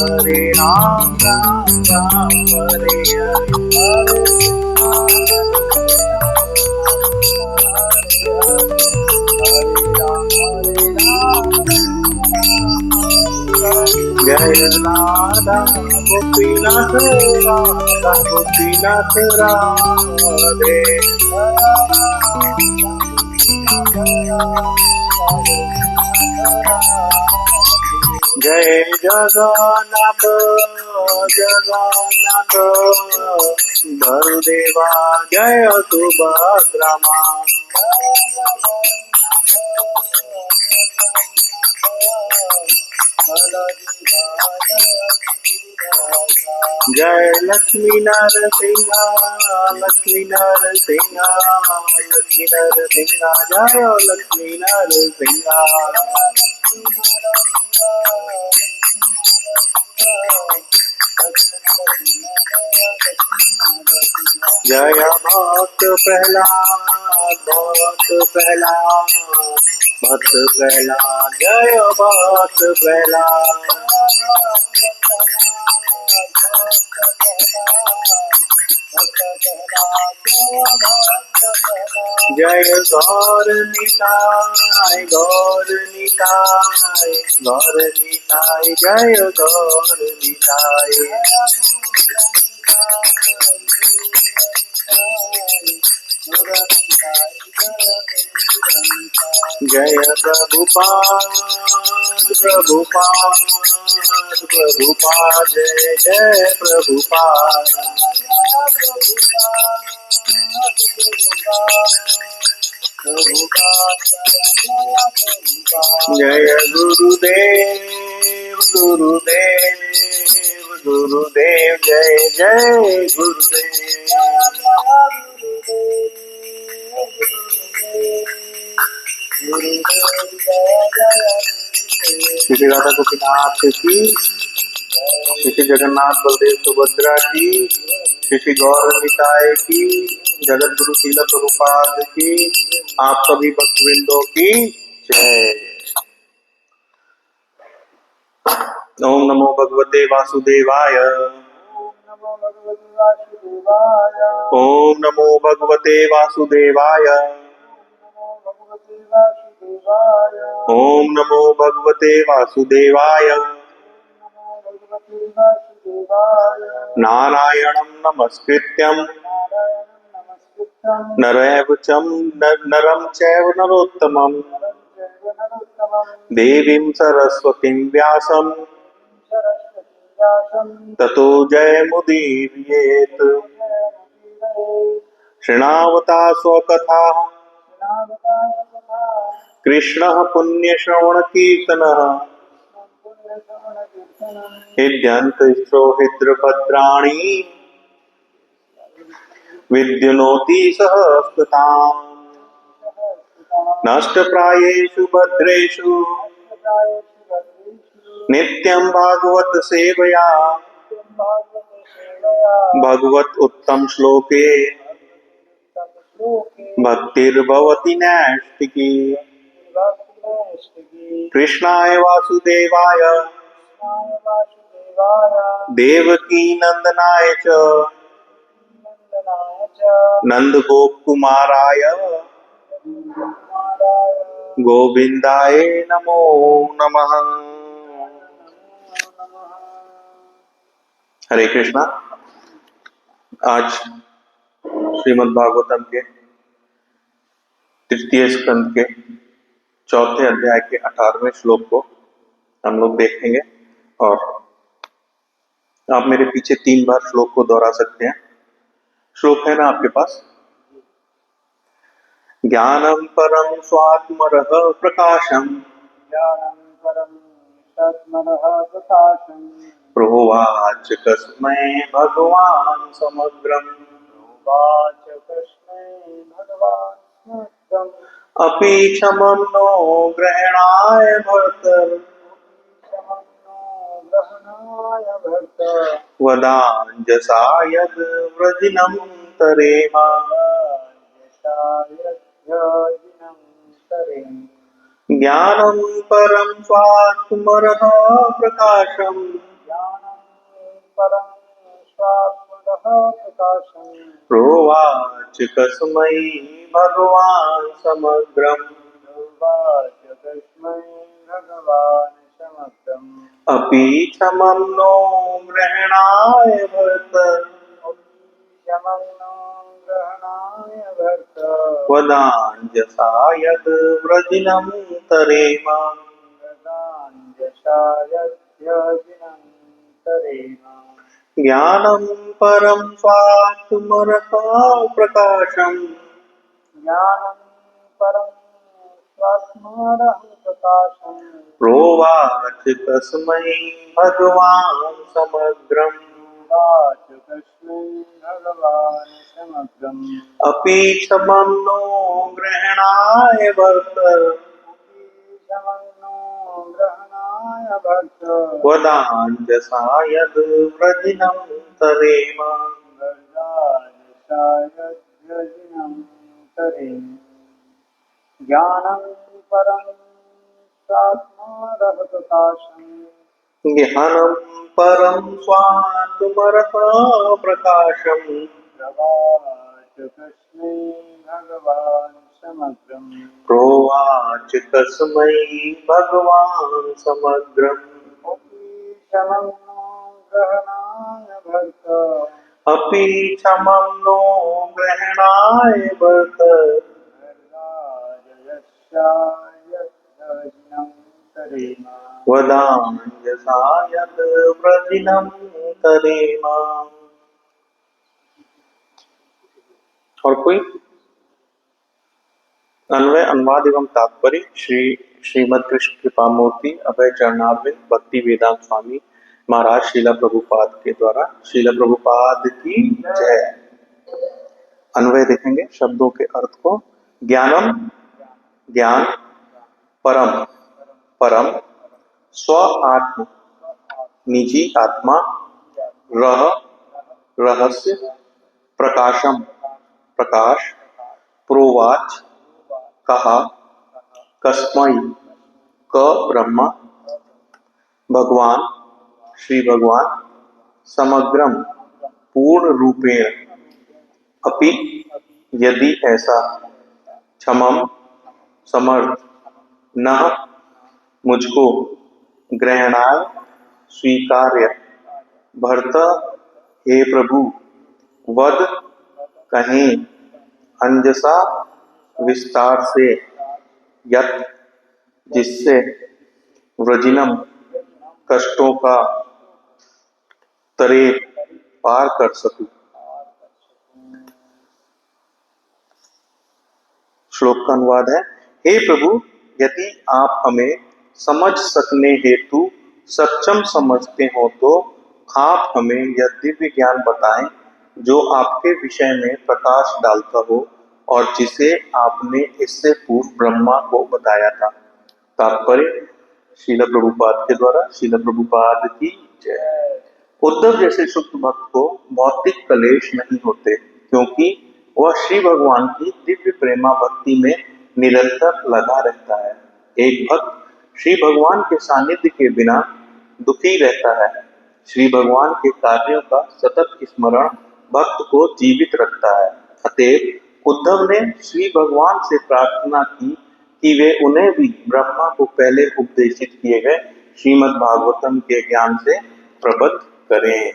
हरे राम राम राम हरे हरे जय राधा गोपीनाथ राधा गोपीनाथ राधे जय जगन्नाथ जगन्नाथ बलदेवा जय सुभद्रा जय लक्ष्मी नरसिंहा लक्ष्मी नरसिंहा लक्ष्मी नरसिंहा जय लक्ष्मी नरसिंहा जय भक्त प्रहलाद भक्त प्रहलाद जय भक्त प्रहलाद जय गौर निताय गौर निताय गौर निताय जय गौर निताय जय प्रभुपाद प्रभुपाद प्रभुपाद जय जय प्रभुपाद जय गुरुदेव गुरुदेव गुरुदेव जय जय गुरुदेव श्री राधा गोपीनाथ की श्री जगन्नाथ बलदेव सुभद्रा की श्री गौर निताय की जगत गुरु शील प्रभुपाद की आप सभी भक्तवृंदों की जय। ओम नमो भगवते वासुदेवाय ओम नमो भगवते वासुदेवाय ओम नमो भगवते वासुदेवाय नारायणं नमस्कृत्यं नरं चैव नरोत्तमं देवीं सरस्वतीं व्यासं ततो जयमुदीरयेत् शृणावता स्वकथाः कृष्णः पुण्यश्रवणकीर्तनः हृद्यन्तश्रोहिद्रभद्राणि विद्युनोति सहस्रताम् नष्टप्रायेषु भद्रेषु नित्यं भागवत सेवया भगवत उत्तम श्लोके भक्तिर्भवति नैष्ठिकी कृष्णाय वासुदेवाय देवकी नंदनाय च नंद गोपकुमाराय गोविंदाय नमो नमः। हरे कृष्णा। आज श्रीमद् भागवतम के तृतीय स्कंद के चौथे अध्याय के 18वें श्लोक को हम लोग देखेंगे और आप मेरे पीछे 3 बार श्लोक को दोहरा सकते हैं। श्लोक है ना आपके पास। ज्ञानम परम स्वात्मरः प्रकाशम प्रोवाच कस्मै भगवान समग्रम अपि क्षमं नो ग्रहणाय भर्तर वदाञ्जसा यद् व्रजिनं तरेम ज्ञानं परं स्वात्मरः प्रकाशम् प्रोवाच कस्मै भगवान् समग्रम् अपि क्षमं नो ग्रहणाय भरत वदाञ्जसा यद् व्रजिनं तरेम ज्ञानं परं स्वात्मरसा प्रकाशम् प्रोवाच तस्मै भगवान् समग्रम् अपि क्षमं नो ग्रहणाय भरत वदाञ्जसा यद् व्रजिनं तरेम ज्ञानं परं स्वात्मरसा प्रकाशम् प्रोवाच तस्मै भगवान् समग्रम् अपि क्षमं नो ग्रहणाय भरत वदाञ्जसा यद् व्रजिनं तरेम। और कोई अन्वय अनुवाद एवं तात्पर्य श्रीमद कृष्ण कृपा मूर्ति अभय चरणारविंद भक्ति वेदांत स्वामी महाराज शीला प्रभुपाद के द्वारा। शीला प्रभुपाद की जय। अन्वय देखेंगे शब्दों के अर्थ को। ज्ञानम ज्ञान, परम परम, स्व आत्म निजी आत्मा, रह रहस्य, प्रकाशम प्रकाश, प्रोवाच कहा, कस्मै क ब्रह्मा, भगवान श्री भगवान, समग्रम पूर्ण रूपेण, अपि यदि ऐसा, क्षमम समर्थ, न मुझको, ग्रहणाय स्वीकार्य, भरत हे प्रभु, वद कहें, अंजसा विस्तार से, यत जिससे, व्रजिनम कष्टों का तरे पार कर सकूं। श्लोक का अनुवाद है। हे प्रभु, यदि आप हमें समझ सकने हेतु सक्षम समझते हो तो आप हमें यह दिव्य ज्ञान बताएं जो आपके विषय में प्रकाश डालता हो और जिसे आपने इससे पूर्व ब्रह्मा को बताया था। तात्पर्य शीला प्रभुपाद के द्वारा। शीला प्रभुपाद की जय। उद्धव जैसे शुद्ध भक्त को भौतिक कलेश नहीं होते क्योंकि वह श्री भगवान की दिव्य प्रेमा भक्ति में निरंतर लगा रहता है। एक भक्त श्री भगवान के सानिध्य के बिना दुखी रहता है। श्री भगवान के कार्यों का सतत स्मरण भक्त को जीवित रखता है। अतएव उद्धव ने श्री भगवान से प्रार्थना की कि वे उन्हें भी ब्रह्मा को पहले उपदेशित किए गए श्रीमद् भागवतम के ज्ञान से प्रबद्ध करें।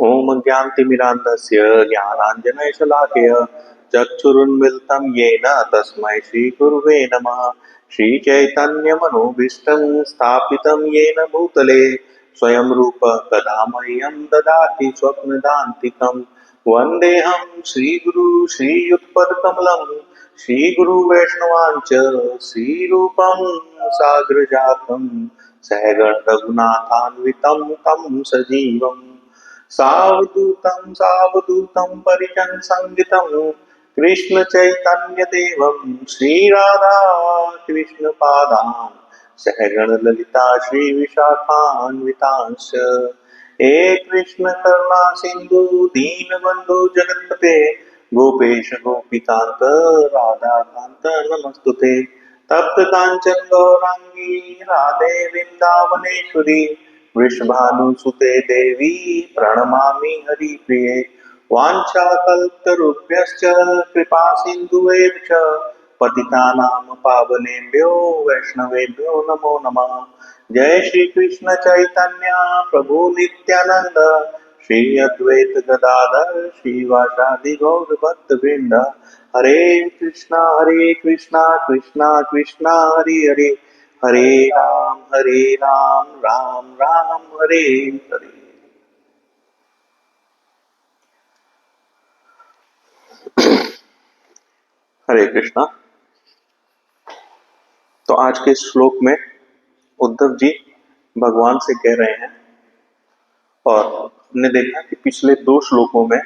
ओम ज्ञानतिमिरान्धस्य ज्ञानाञ्जनशलाकया चक्षुरुन्मिलितं येन तस्मै श्रीगुरुवे नमः। श्रीचैतन्यमनोभीष्टं स्थापितं येन भूतले स्वयं रूप कदा मह्यं ददाति स्वप्नदान्तिकं। वन्देऽहं श्रीगुरु श्रीयुतपदकमलं श्रीगुरुवैष्णवांच श्रीरूपं साग्रजातं सहगण रघुनाथान्वितं तं सजीवम्। सावधूतं परिजन संगितं कृष्ण चैतन्य देवं श्रीराधा कृष्ण पादान् सहगण ललिता श्री विशाखान्वितांश्च। हे कृष्ण करुणा सिंधु दीनबंधु जगत्पते गोपेश गोपिकांत राधाकांत नमस्तुते। तप्त कांचन गौरांगी राधे वृंदावनेश्वरी वृषभानुसुते देवी प्रणमामि हरिप्रिये। वाञ्छाकल्पतरुभ्यश्च कृपा सिन्धुभ्यश्च च पतितानां पावनेभ्यो वैष्णवेभ्यो नमो नमः। जय श्री कृष्ण चैतन्य प्रभु नित्यानंद, श्री अद्वैत गदाधर श्रीवासादि गौर भक्त वृंद। हरे कृष्णा कृष्णा कृष्णा हरे हरे, हरे राम राम राम हरे हरे। हरे कृष्णा। तो आज के श्लोक में उद्धव जी भगवान से कह रहे हैं, और हमने देखा कि पिछले 2 श्लोकों में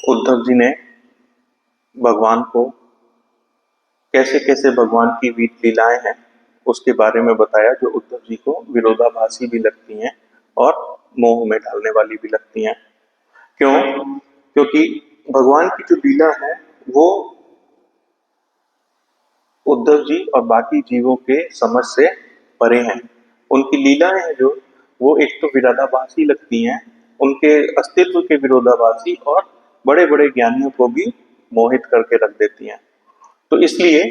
उद्धव जी ने भगवान को कैसे कैसे भगवान की वीत लीलाएं हैं उसके बारे में बताया, जो उद्धव जी को विरोधाभासी भी लगती हैं और मोह में डालने वाली भी लगती हैं। क्यों? क्योंकि भगवान की जो लीला है वो उद्धव जी और बाकी जीवों के समझ से परे हैं। उनकी लीलाएं हैं जो, वो एक तो विरोधाभासी लगती हैं, उनके अस्तित्व के विरोधाभासी, और बड़े बड़े ज्ञानियों को भी मोहित करके रख देती हैं। तो इसलिए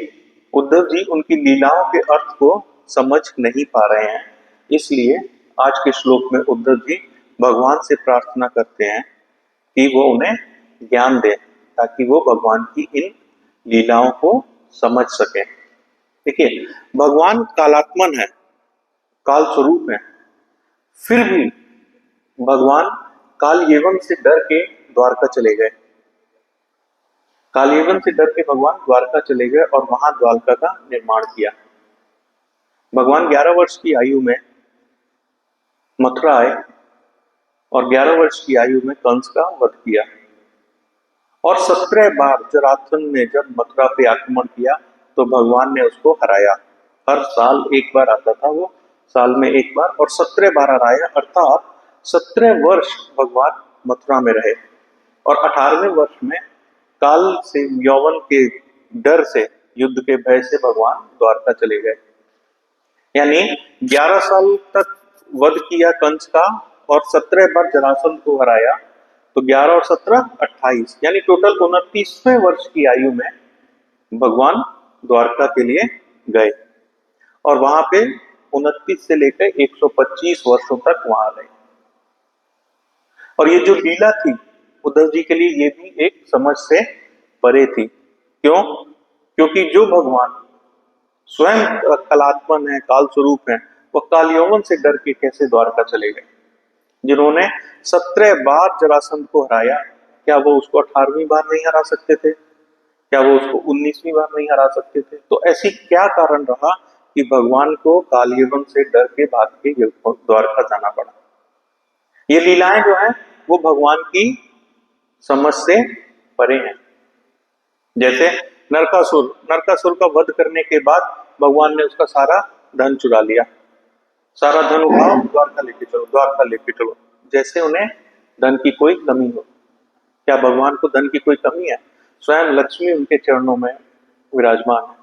उद्धव जी उनकी लीलाओं के अर्थ को समझ नहीं पा रहे हैं। इसलिए आज के श्लोक में उद्धव जी भगवान से प्रार्थना करते हैं कि वो उन्हें ज्ञान दे, ताकि वो भगवान की इन लीलाओं को समझ सके। देखिए, भगवान कालात्मन है, काल स्वरूप है, फिर भी भगवान काल यवन से डर के द्वारका चले गए। कालयवन से डर के भगवान द्वारका चले गए और वहां द्वारका का निर्माण किया। भगवान 11 वर्ष की आयु में मथुरा आए और 11 वर्ष की आयु में कंस का वध किया, और 17 बार जरासंध ने जब मथुरा पे आक्रमण किया तो भगवान ने उसको हराया। हर साल एक बार आता था वो, साल में एक बार, और 17 बार हराया, अर्थात 17 वर्ष भगवान मथुरा में रहे। और 18वें वर्ष में काल से, यौवन के डर से, युद्ध के भय से भगवान द्वारका चले गए। यानी 11 साल तक वध किया कंस का और 17 बार जरासंध को हराया, तो 11 और 17 28, यानी टोटल 29वें वर्ष की आयु में भगवान द्वारका के लिए गए और वहां पे 29 से लेकर 125 वर्षों तक वहां रहे। और ये जो लीला थी उद्धव जी के लिए, ये भी एक समझ से परे थी। क्यों? क्योंकि जो भगवान स्वयं कलात्मन है, काल स्वरूप है, वो काल यौवन से डर के कैसे द्वारका चले गए? जिन्होंने 17 बार जरासंध को हराया, क्या वो उसको 18वीं बार नहीं हरा सकते थे? क्या वो उसको 19वीं बार नहीं हरा सकते थे? तो ऐसी क्या कारण रहा कि भगवान को काल यवन से डर के भाग के द्वारका जाना पड़ा? ये लीलाएं जो है वो भगवान की समझ से परे हैं। जैसे नरकासुर का वध करने के बाद भगवान ने उसका सारा धन चुरा लिया। सारा धन उठाओ, द्वारका लेके चलो, द्वारका लेके चलो, जैसे उन्हें धन की कोई कमी हो। क्या भगवान को धन की कोई कमी है? स्वयं लक्ष्मी उनके चरणों में विराजमान है,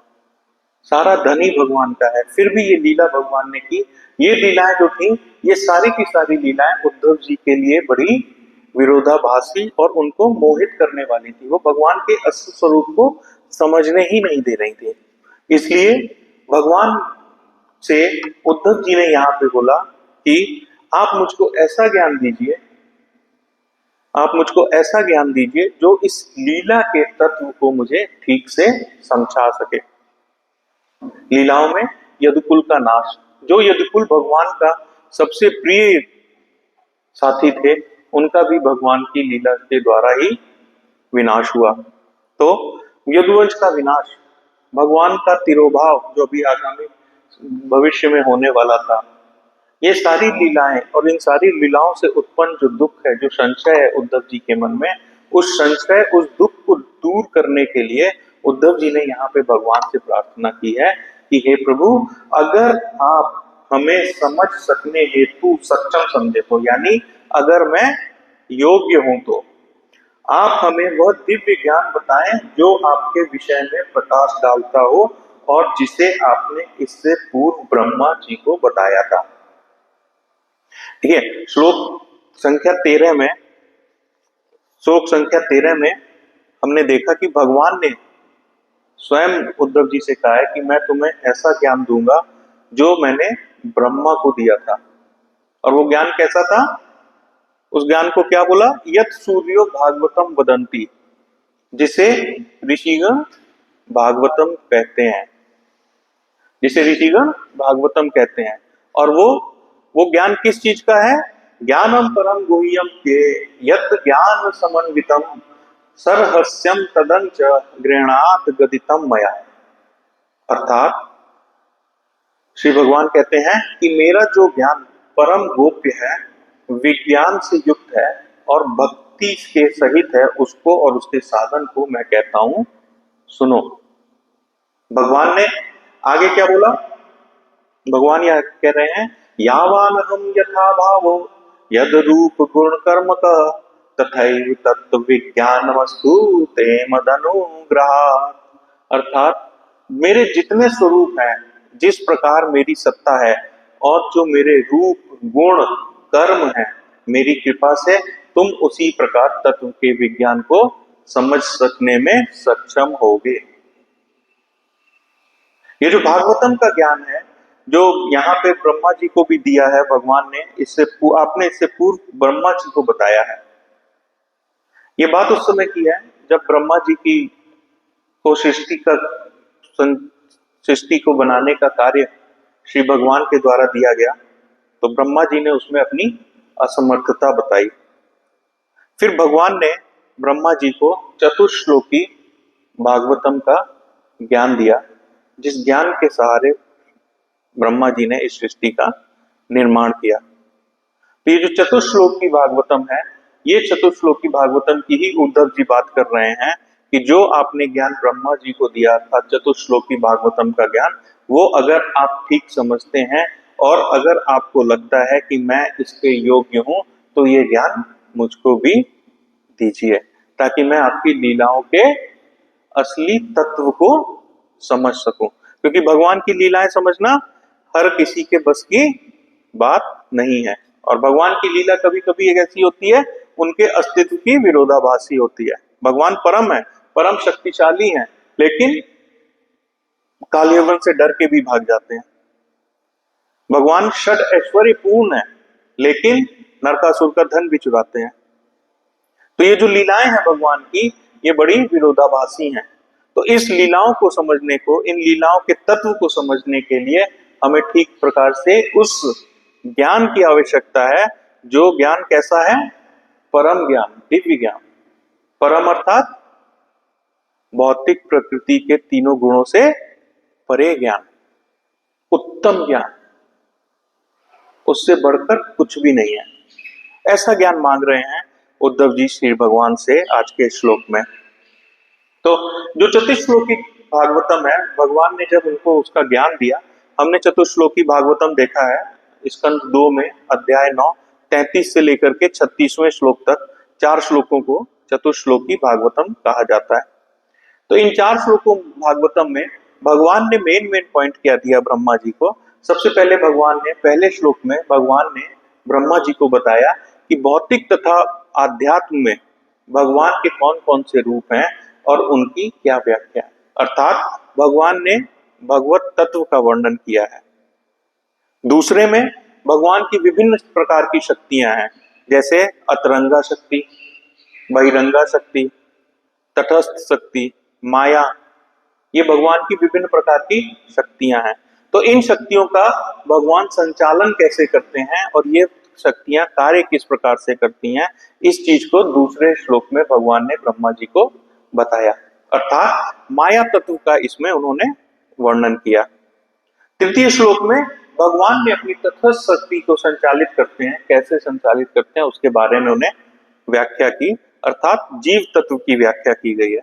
सारा धन ही भगवान का है, फिर भी ये लीला भगवान ने की। ये लीलाएं जो थी, ये सारी की सारी लीलाएं उद्धव जी के लिए बड़ी विरोधाभासी और उनको मोहित करने वाली थी। वो भगवान के असली स्वरूप को समझने ही नहीं दे रही थी। इसलिए भगवान से उद्धव जी ने यहाँ पे बोला कि आप मुझको ऐसा ज्ञान दीजिए, आप मुझको ऐसा ज्ञान दीजिए जो इस लीला के तत्व को मुझे ठीक से समझा सके। लीलाओं में यदुकुल का नाश, जो यदुकुल भगवान का सबसे प्रिय साथी थे, उनका भी भगवान की लीला के द्वारा ही विनाश हुआ। तो यदुवंश का विनाश, भगवान का तिरोभाव जो भी आगामी भविष्य में होने वाला था, ये सारी लीलाएं और इन सारी लीलाओं से उत्पन्न जो दुख है, जो संशय है उद्धव जी के मन में, उस संशय, उस दुख को दूर करने के लिए उद्धव जी ने यहाँ पे भगवान से प्रार्थना की है कि हे प्रभु, अगर आप हमें समझ सकने हेतु सक्षम समझे तो, यानी अगर मैं योग्य हूं तो आप हमें वह दिव्य ज्ञान बताएं जो आपके विषय में प्रकाश डालता हो और जिसे आपने इससे पूर्व ब्रह्मा जी को बताया था। ठीक है। श्लोक संख्या 13 में हमने देखा कि भगवान ने स्वयं उद्धव जी से कहा है कि मैं तुम्हें ऐसा ज्ञान दूंगा जो मैंने ब्रह्मा को दिया था। और वो ज्ञान कैसा था? उस ज्ञान को क्या बोला? यत सूर्यो भागवतम वदंती, जिसे ऋषिगण भागवतम कहते हैं, जिसे ऋषिगण भागवतम कहते हैं। और वो ज्ञान किस चीज का है? ज्ञानम परम गुह्यम के यत ज्ञान समन्वितम सरहस्यम तदंच गृहणात गदितम मया। अर्थात श्री भगवान कहते हैं कि मेरा जो ज्ञान परम गोप्य है, विज्ञान से युक्त है और भक्ति के सहित है, उसको और उसके साधन को मैं कहता हूं सुनो। भगवान ने आगे क्या बोला? भगवान यह कह रहे हैं, यावान हम यथा भावो यद रूप गुण कर्म का तथैव तत्व विज्ञान वस्तु ते मदनुग्रहात्। अर्थात मेरे जितने स्वरूप हैं, जिस प्रकार मेरी सत्ता है और जो मेरे रूप गुण कर्म है, मेरी कृपा से तुम उसी प्रकार तत्व के विज्ञान को समझ सकने में सक्षम होगे। ये जो भागवतम का ज्ञान है, जो यहाँ पे ब्रह्मा जी को भी दिया है भगवान ने, आपने इससे पूर्व ब्रह्मा जी को बताया है। ये बात उस समय की है जब ब्रह्मा जी की को सृष्टि को बनाने का कार्य श्री भगवान के द्वारा दिया गया, तो ब्रह्मा जी ने उसमें अपनी असमर्थता बताई। फिर भगवान ने ब्रह्मा जी को चतुश्लोकी भागवतम का ज्ञान दिया, जिस ज्ञान के सहारे ब्रह्मा जी ने इस सृष्टि का निर्माण किया। तो ये जो चतुश्लोकी भागवतम है, ये चतुश्लोकी भागवतम की ही उद्धव जी बात कर रहे हैं कि जो आपने ज्ञान ब्रह्मा जी को दिया था, चतुश्लोकी भागवतम का ज्ञान, वो अगर आप ठीक समझते हैं और अगर आपको लगता है कि मैं इसके योग्य हूं, तो ये ज्ञान मुझको भी दीजिए, ताकि मैं आपकी लीलाओं के असली तत्व को समझ सकूं। क्योंकि भगवान की लीलाएं समझना हर किसी के बस की बात नहीं है। और भगवान की लीला कभी कभी एक ऐसी होती है, उनके अस्तित्व की विरोधाभासी होती है। भगवान परम है, परम शक्तिशाली हैं, लेकिन कालयवन से डर के भी भाग जाते हैं। भगवान षड ऐश्वर्य पूर्ण है, लेकिन नरकासुर का धन भी चुराते हैं। तो ये जो लीलाएं हैं भगवान की, ये बड़ी विरोधाभासी हैं। तो इस लीलाओं को समझने को, इन लीलाओं के तत्व को समझने के लिए हमें ठीक प्रकार से उस ज्ञान की आवश्यकता है, जो ज्ञान कैसा है? परम ज्ञान, दिव्य ज्ञान। परम अर्थात भौतिक प्रकृति के तीनों गुणों से परे ज्ञान, उत्तम ज्ञान, उससे बढ़कर कुछ भी नहीं है। ऐसा ज्ञान मांग रहे हैं उद्धव जी श्री भगवान से आज के श्लोक में। तो जो चतुश्लोकी भागवतम है, भगवान ने जब उनको उसका ज्ञान दिया, हमने चतुश्लोकी भागवतम देखा है स्कंद 2 में अध्याय 9 33 से लेकर के 36वें श्लोक तक 4 श्लोकों को चतुश्लोकी भागवतम कहा जाता है। तो इन 4 श्लोकों भागवतम में भगवान ने मेन पॉइंट क्या दिया ब्रह्मा जी को? सबसे पहले भगवान ने पहले श्लोक में भगवान ने ब्रह्मा जी को बताया कि भौतिक तथा आध्यात्म में भगवान के कौन कौन से रूप हैं और उनकी क्या व्याख्या है। अर्थात भगवान ने भगवत तत्व का वर्णन किया है। दूसरे में भगवान की विभिन्न प्रकार की शक्तियां हैं, जैसे अतरंगा शक्ति, बहिरंगा शक्ति, तटस्थ शक्ति, माया। ये भगवान की विभिन्न प्रकार की शक्तियां हैं। तो इन शक्तियों का भगवान संचालन कैसे करते हैं और ये शक्तियां कार्य किस प्रकार से करती हैं, इस चीज को दूसरे श्लोक में भगवान ने ब्रह्मा जी को बताया। अर्थात माया तत्व का इसमें उन्होंने वर्णन किया। तृतीय श्लोक में भगवान ने अपनी तटस्थ शक्ति को संचालित करते हैं, कैसे संचालित करते हैं उसके बारे में उन्हें व्याख्या की, अर्थात जीव तत्व की व्याख्या की गई है।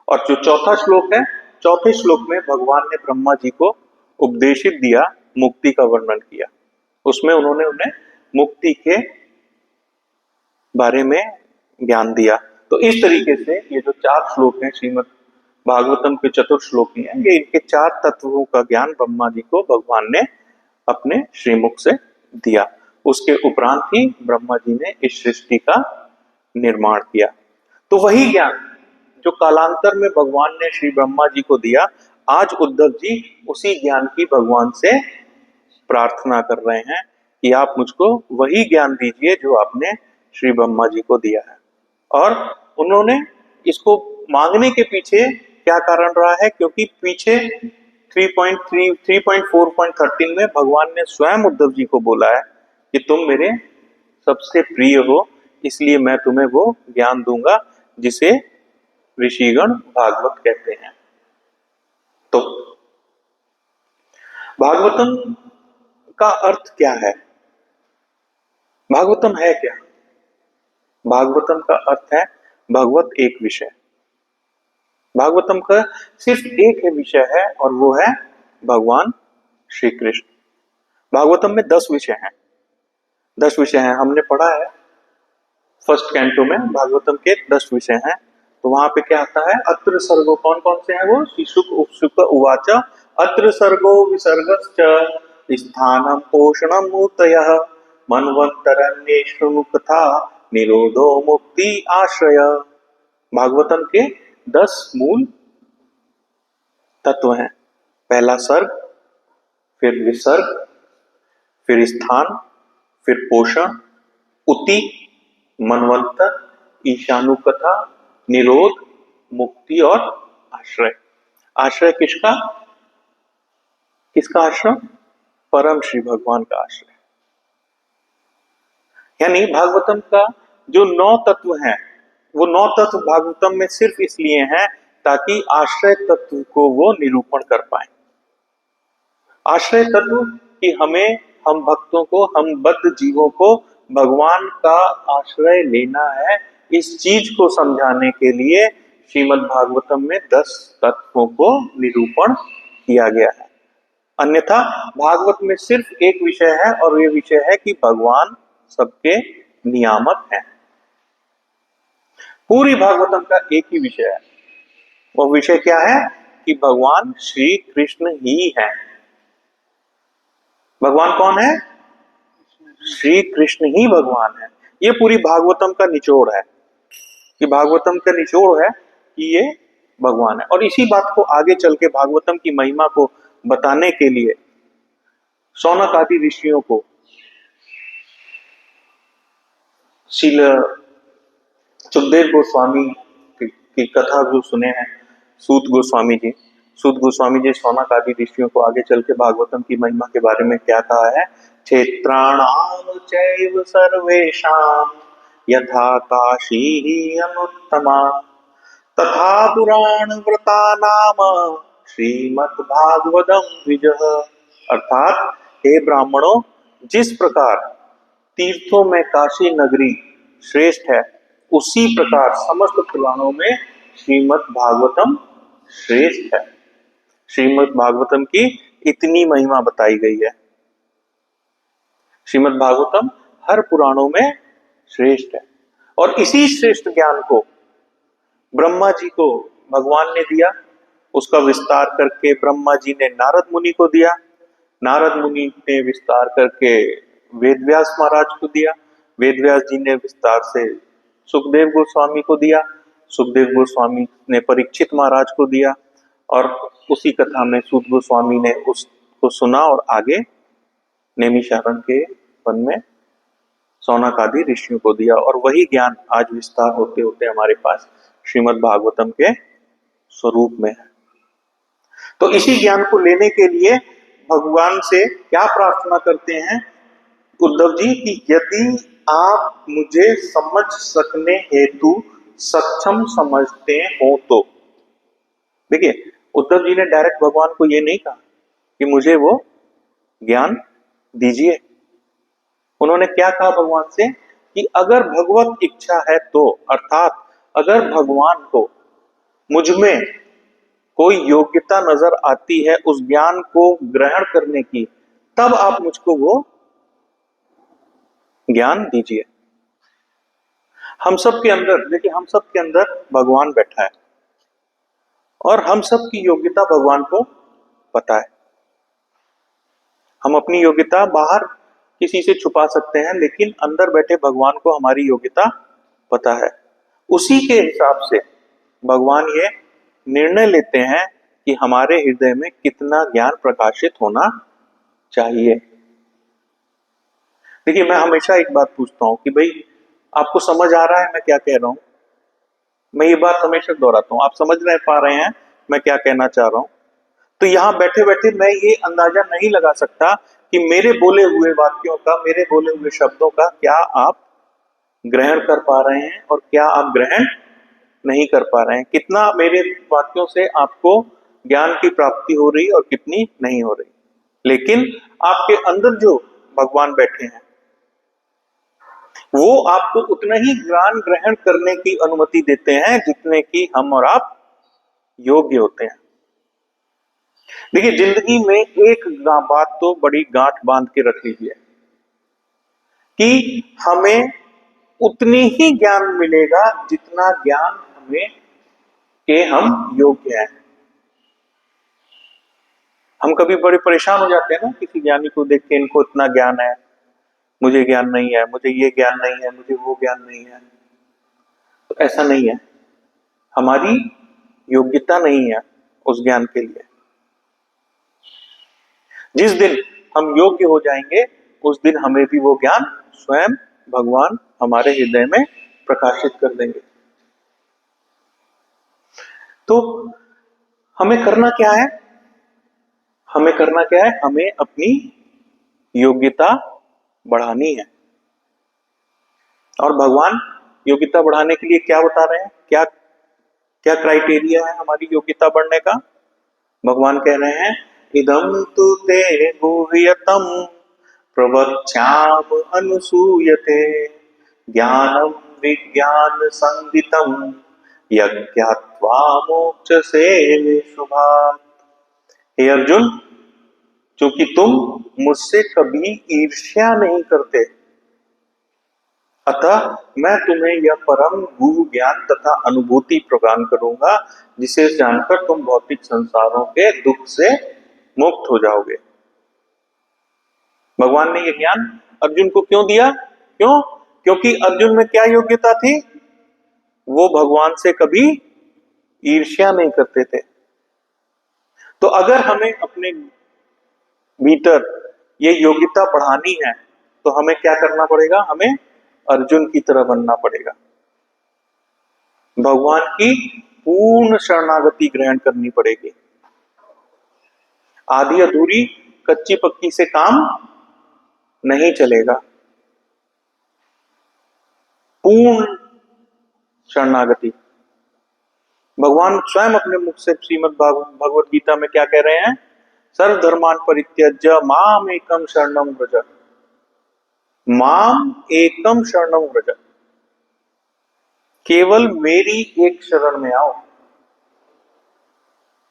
और जो चौथा श्लोक है, चौथे श्लोक में भगवान ने ब्रह्मा जी को उपदेशित दिया, मुक्ति का वर्णन किया। उसमें उन्होंने उन्हें मुक्ति के बारे में ज्ञान दिया। तो इस तरीके से ये जो 4 श्लोक हैं श्रीमद् भागवतम के चतुर्श्लोकी हैं, ये इनके 4 तत्वों का ज्ञान ब्रह्मा जी को भगवान ने अपने श्रीमुख से दिया। उसके उपरांत ही ब्रह्मा जी ने इस सृष्टि का निर्माण किया। तो वही ज्ञान जो कालांतर में भगवान ने श्री ब्रह्मा जी को दिया, आज उद्धव जी उसी ज्ञान की भगवान से प्रार्थना कर रहे हैं कि आप मुझको वही ज्ञान दीजिए जो आपने श्री ब्रह्मा जी को दिया है। और उन्होंने इसको मांगने के पीछे क्या कारण रहा है, क्योंकि पीछे 3.4.13 में भगवान ने स्वयं उद्धव जी को बोला है कि तुम मेरे सबसे प्रिय हो, इसलिए मैं तुम्हें वो ज्ञान दूंगा जिसे ऋषिगण भागवत कहते हैं। तो भागवतम का अर्थ क्या है? भागवतम है क्या? भागवतम का अर्थ है भगवत एक विषय। भागवतम का सिर्फ एक ही विषय है और वो है भगवान श्री कृष्ण। भागवतम में 10 विषय हैं। 10 विषय हैं, हमने पढ़ा है फर्स्ट कैंटो में भागवतम के 10 विषय हैं। तो वहां पे क्या आता है? अत्र सर्गो, कौन कौन से हैं वो? शिशुक उपसुक उवाच अत्र सर्गो विसर्गश्च स्थानम पोषणम मूर्तयः मनवंतरन्येषु कथा निरोधो मुक्ति आश्रय। भागवतम के 10 मूल तत्व हैं। पहला सर्ग, फिर विसर्ग, फिर स्थान, फिर पोषण, उति, मनवंतर, ईशानु कथा, निरोध, मुक्ति और आश्रय। आश्रय किसका? किसका आश्रय? परम श्री भगवान का आश्रय। यानी भागवतम का जो 9 तत्व हैं, वो 9 तत्व भागवतम में सिर्फ इसलिए हैं ताकि आश्रय तत्व को वो निरूपण कर पाए। आश्रय तत्व कि हमें, हम भक्तों को, हम बद्ध जीवों को भगवान का आश्रय लेना है, इस चीज को समझाने के लिए श्रीमद् भागवतम में 10 तत्वों को निरूपण किया गया है। अन्यथा भागवत में सिर्फ एक विषय है और ये विषय है कि भगवान सबके नियामक हैं। पूरी भागवतम का एक ही विषय है। वो विषय क्या है? कि भगवान श्री कृष्ण ही है। भगवान कौन है? श्री कृष्ण ही भगवान है। ये पूरी भागवतम का निचोड़ है कि भागवतम का निचोड़ है कि ये भगवान है। और इसी बात को आगे चल के भागवतम की महिमा को बताने के लिए शौनक आदि ऋषियों को शील सुखदेव गोस्वामी की कथा जो सुने हैं, सूत गोस्वामी जी, सूत गोस्वामी जी शौनक आदि ऋषियों को आगे चल के भागवतम की महिमा के बारे में क्या कहा है? क्षेत्राणाम चैव सर्वेषां यथा काशी अनुत्तमा तथा पुराण व्रता नाम श्रीमद् भागवतम द्विजः। अर्थात हे ब्राह्मणों, जिस प्रकार तीर्थों में काशी नगरी श्रेष्ठ है, उसी प्रकार समस्त पुराणों में श्रीमद् भागवतम श्रेष्ठ है। श्रीमद् भागवतम की इतनी महिमा बताई गई है। श्रीमद् भागवतम हर पुराणों में श्रेष्ठ है। और इसी श्रेष्ठ ज्ञान को ब्रह्मा जी को भगवान ने दिया, उसका विस्तार करके ब्रह्मा जी ने नारद मुनि को दिया, नारद मुनि ने विस्तार करके वेदव्यास महाराज को दिया, वेदव्यास जी ने विस्तार से सुखदेव गोस्वामी को दिया, सुखदेव गोस्वामी ने परीक्षित महाराज को दिया, और उसी कथा में सूत गोस्वामी ने उसको सुना और आगे नैमिषारण्य के वन में शौनक आदि ऋषियों को दिया। और वही ज्ञान आज विस्तार होते होते हमारे पास श्रीमद् भागवतम के स्वरूप में है। तो इसी ज्ञान को लेने के लिए भगवान से क्या प्रार्थना करते हैं उद्धव जी कि यदि आप मुझे समझ सकने हेतु सक्षम समझते हो तो। देखिए, उद्धव जी ने डायरेक्ट भगवान को ये नहीं कहा कि मुझे वो ज्ञान दीजिए। उन्होंने क्या कहा भगवान से कि अगर भगवत इच्छा है तो, अर्थात अगर भगवान को मुझ में कोई योग्यता नजर आती है उस ज्ञान को ग्रहण करने की, तब आप मुझको वो ज्ञान दीजिए। हम सब के अंदर, देखिए, हम सब के अंदर भगवान बैठा है और हम सब की योग्यता भगवान को पता है। हम अपनी योग्यता बाहर किसी से छुपा सकते हैं, लेकिन अंदर बैठे भगवान को हमारी योग्यता पता है। उसी के हिसाब से भगवान ये निर्णय लेते हैं कि हमारे हृदय में कितना ज्ञान प्रकाशित होना चाहिए। देखिए, मैं हमेशा एक बात पूछता हूं कि भाई, आपको समझ आ रहा है मैं क्या कह रहा हूं? मैं ये बात हमेशा दोहराता हूं, आप समझ नहीं पा रहे हैं मैं क्या कहना चाह रहा हूं? तो यहां बैठे बैठे मैं ये अंदाजा नहीं लगा सकता कि मेरे बोले हुए वाक्यों का, मेरे बोले हुए शब्दों का क्या आप ग्रहण कर पा रहे हैं और क्या आप ग्रहण नहीं कर पा रहे हैं। कितना मेरे वाक्यों से आपको ज्ञान की प्राप्ति हो रही और कितनी नहीं हो रही। लेकिन आपके अंदर जो भगवान बैठे हैं वो आपको उतना ही ज्ञान ग्रहण करने की अनुमति देते हैं जितने की हम और आप योग्य होते हैं। देखिए, जिंदगी में एक बात तो बड़ी गांठ बांध के रख लीजिए कि हमें उतनी ही ज्ञान मिलेगा जितना ज्ञान हमें के हम योग्य हैं। हम कभी बड़े परेशान हो जाते हैं ना किसी ज्ञानी को देख के, इनको इतना ज्ञान है, मुझे ज्ञान नहीं है, मुझे ये ज्ञान नहीं है, मुझे वो ज्ञान नहीं है। तो ऐसा नहीं है, हमारी योग्यता नहीं है उस ज्ञान के लिए। जिस दिन हम योग्य हो जाएंगे उस दिन हमें भी वो ज्ञान स्वयं भगवान हमारे हृदय में प्रकाशित कर देंगे। तो हमें करना क्या है? हमें करना क्या है? हमें अपनी योग्यता बढ़ानी है। और भगवान योग्यता बढ़ाने के लिए क्या बता रहे हैं? क्या क्या क्राइटेरिया है हमारी योग्यता बढ़ने का? भगवान कह रहे हैं, इदं तु ते गुह्यतम प्रवक्ष्याम अनुसूयते ज्ञानम विज्ञान संगितम यज्ञात्वा मोक्षसे शुभात्। हे अर्जुन, क्योंकि तुम मुझसे कभी ईर्ष्या नहीं करते, अतः मैं तुम्हें यह परम गुरु ज्ञान तथा अनुभूति प्रदान करूंगा जिसे जानकर तुम भौतिक संसारों के दुख से मुक्त हो जाओगे। भगवान ने यह ज्ञान अर्जुन को क्यों दिया? क्यों? क्योंकि अर्जुन में क्या योग्यता थी? वो भगवान से कभी ईर्ष्या नहीं करते थे। तो अगर हमें अपने भीतर ये योग्यता बढ़ानी है तो हमें क्या करना पड़ेगा? हमें अर्जुन की तरह बनना पड़ेगा। भगवान की पूर्ण शरणागति ग्रहण करनी पड़ेगी। आधी अधूरी कच्ची पक्की से काम नहीं चलेगा। पूर्ण शरणागति। भगवान स्वयं अपने मुख से श्रीमद् भगवत गीता में क्या कह रहे हैं? सर्वधर्मान् परित्यज्य माम एकम शरणम व्रज। माम एकम शरणम व्रज, केवल मेरी एक शरण में आओ।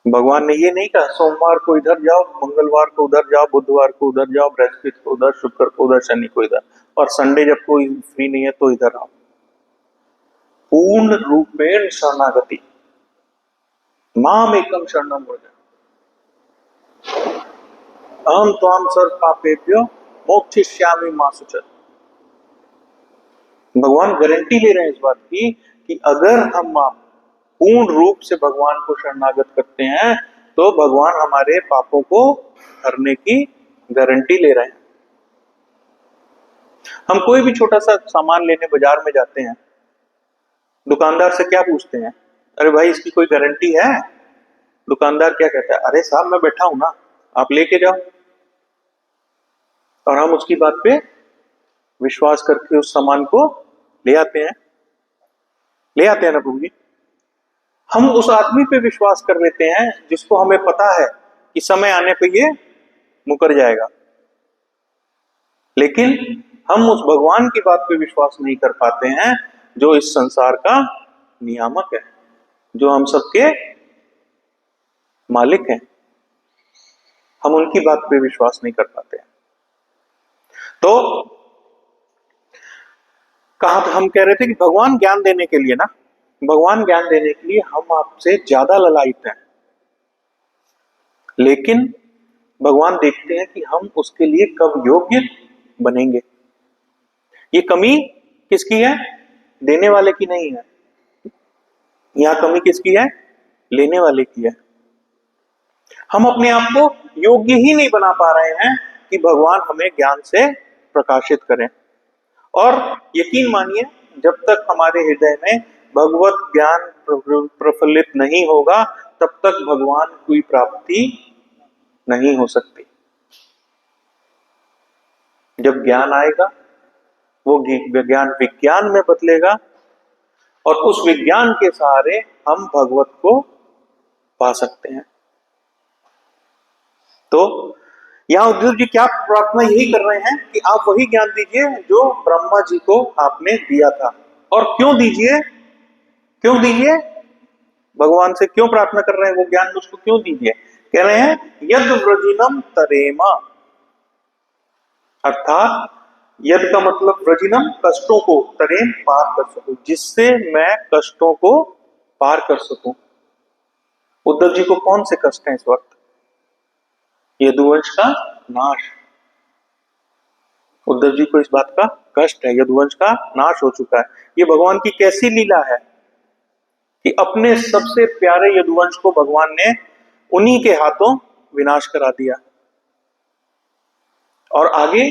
भगवान ने ये नहीं कहा सोमवार को इधर जाओ, मंगलवार को उधर जाओ, बुधवार को उधर जाओ, बृहस्पति को उधर, शुक्र को उधर, शनि को इधर, और संडे जब कोई फ्री नहीं है तो इधर आओ। पूर्ण रूपेण शरणागति। माम एकम शरणम व्रज अहम त्वाम सर्व पापेभ्यो मोक्षयिष्यामि मा शुचः। भगवान गारंटी ले रहे हैं इस बात की कि अगर हम पूर्ण रूप से भगवान को शरणागत करते हैं तो भगवान हमारे पापों को हरने की गारंटी ले रहे हैं। हम कोई भी छोटा सा सामान लेने बाजार में जाते हैं, दुकानदार से क्या पूछते हैं? अरे भाई, इसकी कोई गारंटी है? दुकानदार क्या कहता है? अरे साहब, मैं बैठा हूं ना, आप लेके जाओ। और हम उसकी बात पे विश्वास करके उस सामान को ले आते हैं। ले आते हैं ना प्रभु जी। हम उस आदमी पे विश्वास कर लेते हैं जिसको हमें पता है कि समय आने पे ये मुकर जाएगा, लेकिन हम उस भगवान की बात पे विश्वास नहीं कर पाते हैं जो इस संसार का नियामक है, जो हम सबके मालिक हैं। हम उनकी बात पे विश्वास नहीं कर पाते हैं। तो कहां पे हम कह रहे थे कि भगवान ज्ञान देने के लिए ना, भगवान ज्ञान देने के लिए हम आपसे ज्यादा ललायित हैं, लेकिन भगवान देखते हैं कि हम उसके लिए कब योग्य बनेंगे। ये कमी किसकी है? देने वाले की नहीं है। यहां कमी किसकी है? लेने वाले की है। हम अपने आप को योग्य ही नहीं बना पा रहे हैं कि भगवान हमें ज्ञान से प्रकाशित करें। और यकीन मानिए, जब तक हमारे हृदय में भगवत ज्ञान प्रफुल्लित नहीं होगा, तब तक भगवान की प्राप्ति नहीं हो सकती। जब ज्ञान आएगा, वो ज्ञान विज्ञान में बदलेगा और उस विज्ञान के सहारे हम भगवत को पा सकते हैं। तो यहां उद्धव जी क्या प्रार्थना यही कर रहे हैं कि आप वही ज्ञान दीजिए जो ब्रह्मा जी को आपने दिया था। और क्यों दीजिए? क्यों दीजिए? भगवान से क्यों प्रार्थना कर रहे हैं? वो ज्ञान मुझको क्यों दीजिए? कह रहे हैं यद व्रजिनम तरेमा, अर्थात यद का मतलब व्रजिनम, कष्टों को, तरेम पार कर सकूं, जिससे मैं कष्टों को पार कर सकूं। उद्धव जी को कौन से कष्ट हैं इस वक्त? यदुवंश का नाश। उद्धव जी को इस बात का कष्ट है, यदुवंश का नाश हो चुका है। ये भगवान की कैसी लीला है कि अपने सबसे प्यारे यदुवंश को भगवान ने उन्हीं के हाथों विनाश करा दिया। और आगे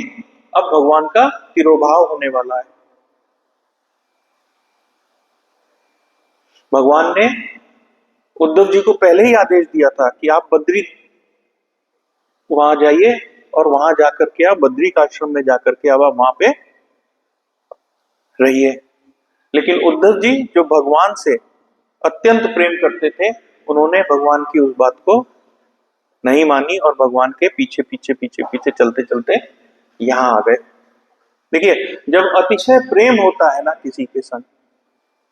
अब भगवान का तिरोभाव होने वाला है। भगवान ने उद्धव जी को पहले ही आदेश दिया था कि आप बद्री वहां जाइए और वहां जाकर के आप बद्री का आश्रम में जाकर के अब आप वहां पे रहिए। लेकिन उद्धव जी जो भगवान से अत्यंत प्रेम करते थे, उन्होंने भगवान की उस बात को नहीं मानी और भगवान के पीछे पीछे पीछे पीछे चलते चलते यहां आ गए। देखिए, जब अतिशय प्रेम होता है ना किसी के संग,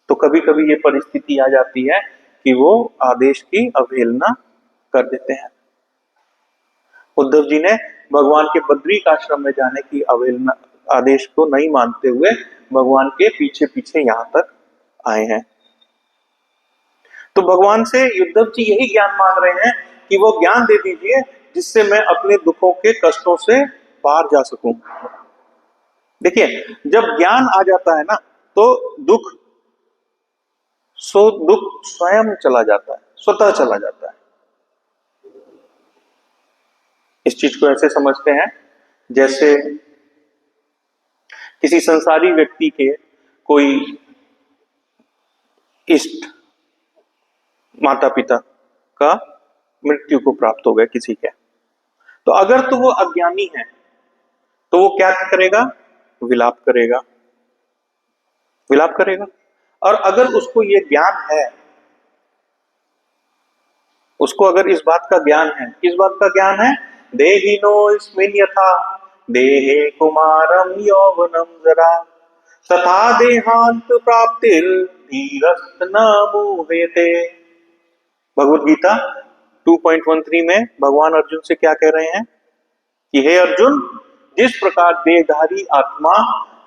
तो कभी कभी ये परिस्थिति आ जाती है कि वो आदेश की अवहेलना कर देते हैं। उद्धव जी ने भगवान के बद्रिक आश्रम में जाने की अवहेलना, आदेश को नहीं मानते हुए भगवान के पीछे पीछे यहां तक आए हैं। तो भगवान से उद्धव जी यही ज्ञान मांग रहे हैं कि वो ज्ञान दे दीजिए जिससे मैं अपने दुखों के कष्टों से पार जा सकूं। देखिए, जब ज्ञान आ जाता है ना, तो दुख स्वयं चला जाता है, स्वतः चला जाता है। इस चीज को ऐसे समझते हैं जैसे किसी संसारी व्यक्ति के कोई इष्ट माता पिता का मृत्यु को प्राप्त हो गया किसी के, तो अगर तो वो अज्ञानी है तो वो क्या करेगा? विलाप करेगा, विलाप करेगा। और अगर उसको ये ज्ञान है, उसको अगर इस बात का ज्ञान है, किस बात का ज्ञान है? देहिनो स्मिन यथा देहे कुमारम यौवनम जरा तथा देहांत प्राप्तिर धीरस्त न मुह्यते। भगवद गीता 2.13 में भगवान अर्जुन से क्या कह रहे हैं कि हे अर्जुन, जिस प्रकार देहधारी आत्मा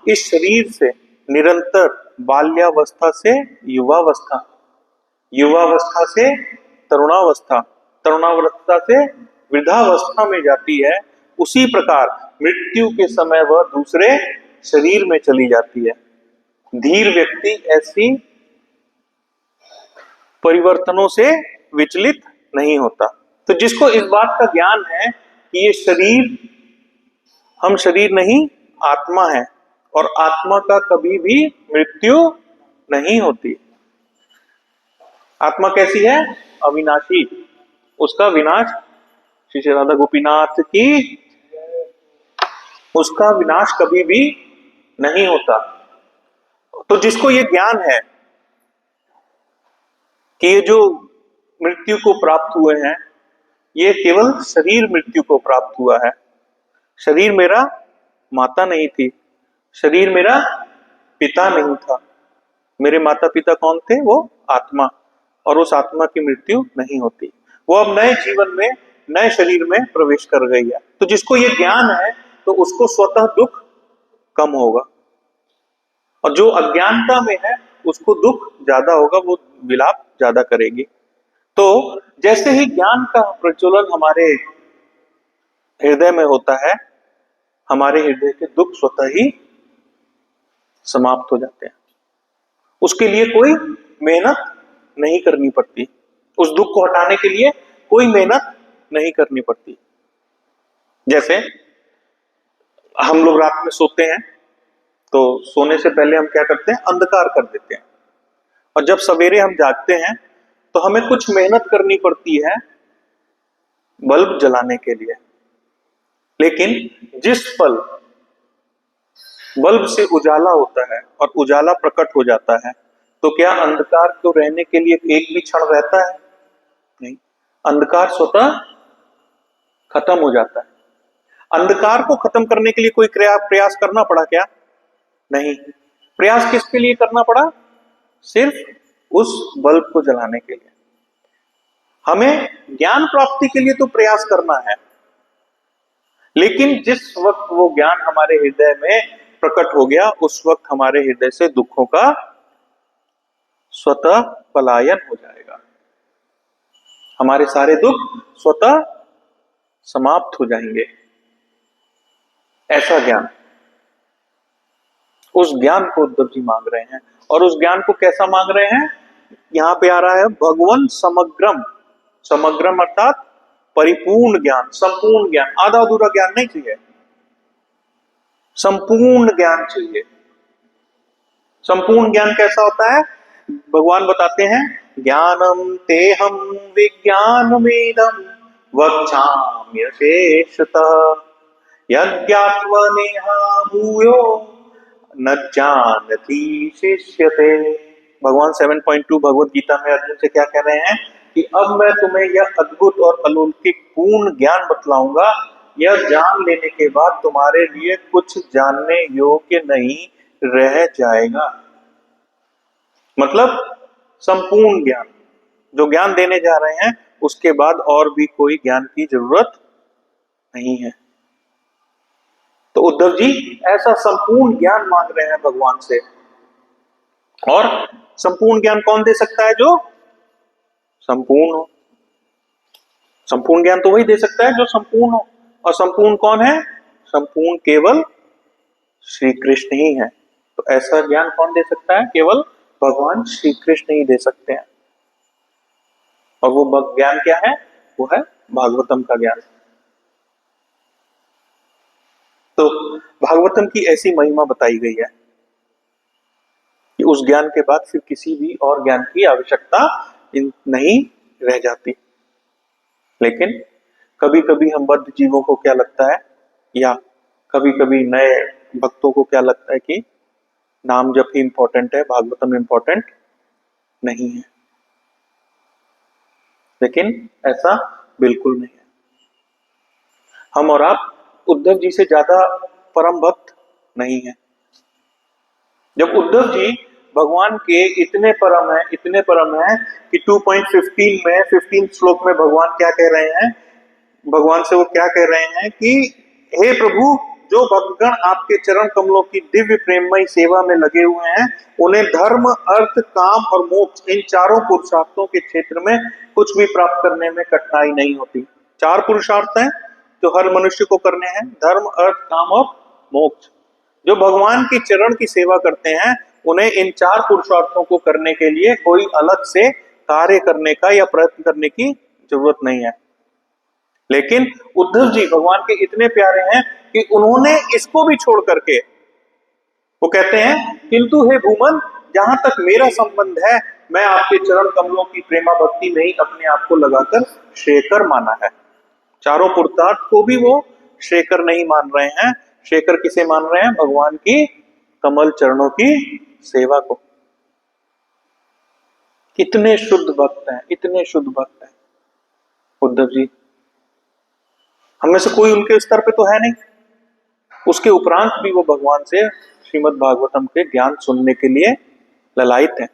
इस शरीर से निरंतर बाल्यावस्था से युवावस्था, युवावस्था से तरुणावस्था, तरुणावस्था से वृद्धावस्था में जाती है, उसी प्रकार मृत्यु के समय वह दूसरे शरीर में चली जाती है। धीर व्यक्ति ऐसी परिवर्तनों से विचलित नहीं होता। तो जिसको इस बात का ज्ञान है कि ये शरीर, हम शरीर नहीं आत्मा है और आत्मा का कभी भी मृत्यु नहीं होती। आत्मा कैसी है? अविनाशी, उसका विनाश, श्री श्री राधा गोपीनाथ की, उसका विनाश कभी भी नहीं होता। तो जिसको ये ज्ञान है कि ये जो मृत्यु को प्राप्त हुए हैं, ये केवल शरीर मृत्यु को प्राप्त हुआ है। शरीर मेरा माता नहीं थी, शरीर मेरा पिता नहीं था। मेरे माता पिता कौन थे? वो आत्मा, और उस आत्मा की मृत्यु नहीं होती। वो अब नए जीवन में, नए शरीर में प्रवेश कर गई है। तो जिसको ये ज्ञान है तो उसको स्वतः दुख कम होगा, और जो अज्ञानता में है उसको दुख ज्यादा होगा, वो विलाप ज्यादा करेगी। तो जैसे ही ज्ञान का प्रज्वलन हमारे हृदय में होता है, हमारे हृदय के दुख स्वतः ही समाप्त हो जाते हैं। उसके लिए कोई मेहनत नहीं करनी पड़ती, उस दुख को हटाने के लिए कोई मेहनत नहीं करनी पड़ती। जैसे हम लोग रात में सोते हैं तो सोने से पहले हम क्या करते हैं, अंधकार कर देते हैं, और जब सवेरे हम जागते हैं तो हमें कुछ मेहनत करनी पड़ती है बल्ब जलाने के लिए। लेकिन जिस पल बल्ब से उजाला होता है और उजाला प्रकट हो जाता है, तो क्या अंधकार को रहने के लिए एक भी क्षण रहता है? नहीं, अंधकार स्वतः खत्म हो जाता है। अंधकार को खत्म करने के लिए कोई प्रयास करना पड़ा क्या? नहीं। प्रयास किसके लिए करना पड़ा? सिर्फ उस बल्ब को जलाने के लिए। हमें ज्ञान प्राप्ति के लिए तो प्रयास करना है, लेकिन जिस वक्त वो ज्ञान हमारे हृदय में प्रकट हो गया, उस वक्त हमारे हृदय से दुखों का स्वतः पलायन हो जाएगा। हमारे सारे दुख स्वतः समाप्त हो जाएंगे। ऐसा ज्ञान, उस ज्ञान को उद्धव जी मांग रहे हैं। और उस ज्ञान को कैसा मांग रहे हैं? यहां पे आ रहा है भगवन समग्रम। समग्रम अर्थात परिपूर्ण ज्ञान, संपूर्ण ज्ञान। आधा अधूरा ज्ञान नहीं चाहिए, संपूर्ण ज्ञान चाहिए। संपूर्ण ज्ञान कैसा होता है? भगवान बताते हैं, ज्ञानम तेहम विज्ञानमेदम वक्षाम्यशेषतः यज्ञात्वनेहा भूयो न जानति शिष्यते। भगवान 7.2 भगवत गीता में अर्जुन से क्या कह रहे हैं कि अब मैं तुम्हें यह अद्भुत और अलौकिक पूर्ण ज्ञान बतलाऊंगा, यह जान लेने के बाद तुम्हारे लिए कुछ जानने योग्य नहीं रह जाएगा। मतलब संपूर्ण ज्ञान, जो ज्ञान देने जा रहे हैं उसके बाद और भी कोई ज्ञान की जरूरत नहीं है। तो उद्धव जी ऐसा संपूर्ण ज्ञान मांग रहे हैं भगवान से। और संपूर्ण ज्ञान कौन दे सकता है? जो संपूर्ण हो। संपूर्ण ज्ञान तो वही दे सकता है जो संपूर्ण हो। और संपूर्ण कौन है? संपूर्ण केवल श्री कृष्ण ही है। तो ऐसा ज्ञान कौन दे सकता है? केवल भगवान श्री कृष्ण ही दे सकते हैं। और वो ज्ञान क्या है? वो है भागवतम का ज्ञान। तो भागवतम की ऐसी महिमा बताई गई है कि उस ज्ञान के बाद फिर किसी भी और ज्ञान की आवश्यकता नहीं रह जाती। लेकिन कभी कभी हम बद्ध जीवों को क्या लगता है, या कभी कभी नए भक्तों को क्या लगता है कि नाम जप ही इंपॉर्टेंट है, भागवतम इंपॉर्टेंट नहीं है। लेकिन ऐसा बिल्कुल नहीं है। हम और आप उद्धव जी से ज्यादा परम भक्त नहीं है। जब उद्धव जी भगवान के इतने परम है, इतने परम है कि 2.15 में 15 श्लोक में भगवान क्या कह रहे हैं? भगवान से वो क्या कह रहे हैं कि हे प्रभु, जो भक्तगण आपके चरण कमलों की दिव्य प्रेममयी सेवा में लगे हुए हैं, उन्हें धर्म, अर्थ, काम और मोक्ष, इन चारों पुरुषार्थों के क्षेत्र में कुछ भी प्राप्त करने में कठिनाई नहीं होती। 4 पुरुषार्थ हैं जो हर मनुष्य को करने हैं, धर्म, अर्थ, काम और मोक्ष। जो भगवान की चरण की सेवा करते हैं, उन्हें इन 4 पुरुषार्थों को करने के लिए कोई अलग से कार्य करने का या प्रयत्न करने की जरूरत नहीं है। लेकिन उद्धव जी भगवान के इतने प्यारे हैं कि उन्होंने इसको भी छोड़ करके, वो कहते हैं, किंतु हे भूमन, जहां तक मेरा संबंध है, मैं आपके चरण कमलों की प्रेमा भक्ति में ही अपने आप को लगाकर श्रेयकर माना है। चारों पुरुषार्थ को भी वो श्रेयकर नहीं मान रहे हैं। श्रेयकर किसे मान रहे हैं? भगवान की कमल चरणों की सेवा को। कितने शुद्ध भक्त हैं, इतने शुद्ध भक्त हैं उद्धव जी। हमें से कोई उनके स्तर पे तो है नहीं। उसके उपरांत भी वो भगवान से श्रीमद् भागवतम के ज्ञान सुनने के लिए ललायित हैं।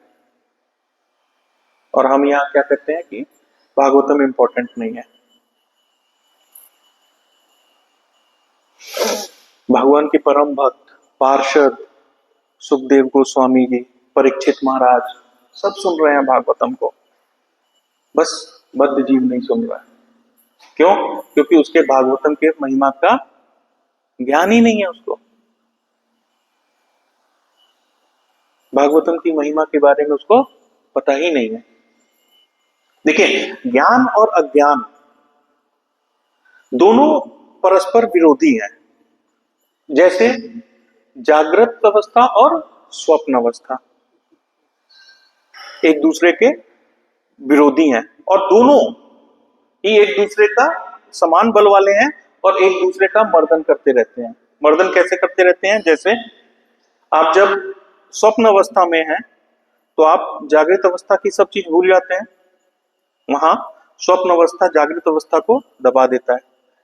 और हम यहाँ क्या कहते हैं कि भागवतम इंपॉर्टेंट नहीं है। भगवान के परम भक्त पार्षद सुखदेव गोस्वामी जी, परीक्षित महाराज, सब सुन रहे हैं भागवतम को। बस बद्ध जीव नहीं सुन रहा है। क्यों? क्योंकि उसके भागवतम के महिमा का ज्ञान ही नहीं है उसको। भागवतम की महिमा के बारे में उसको पता ही नहीं है। देखिए, ज्ञान और अज्ञान दोनों परस्पर विरोधी हैं। जैसे जागृत अवस्था और स्वप्न अवस्था एक दूसरे के विरोधी हैं, और दोनों ही एक दूसरे का समान बल वाले हैं और एक दूसरे का मर्दन करते रहते हैं। मर्दन कैसे करते रहते हैं? जैसे आप जब स्वप्न अवस्था में हैं तो आप जागृत अवस्था की सब चीज भूल जाते हैं। वहां स्वप्न अवस्था जागृत अवस्था को दबा देता है।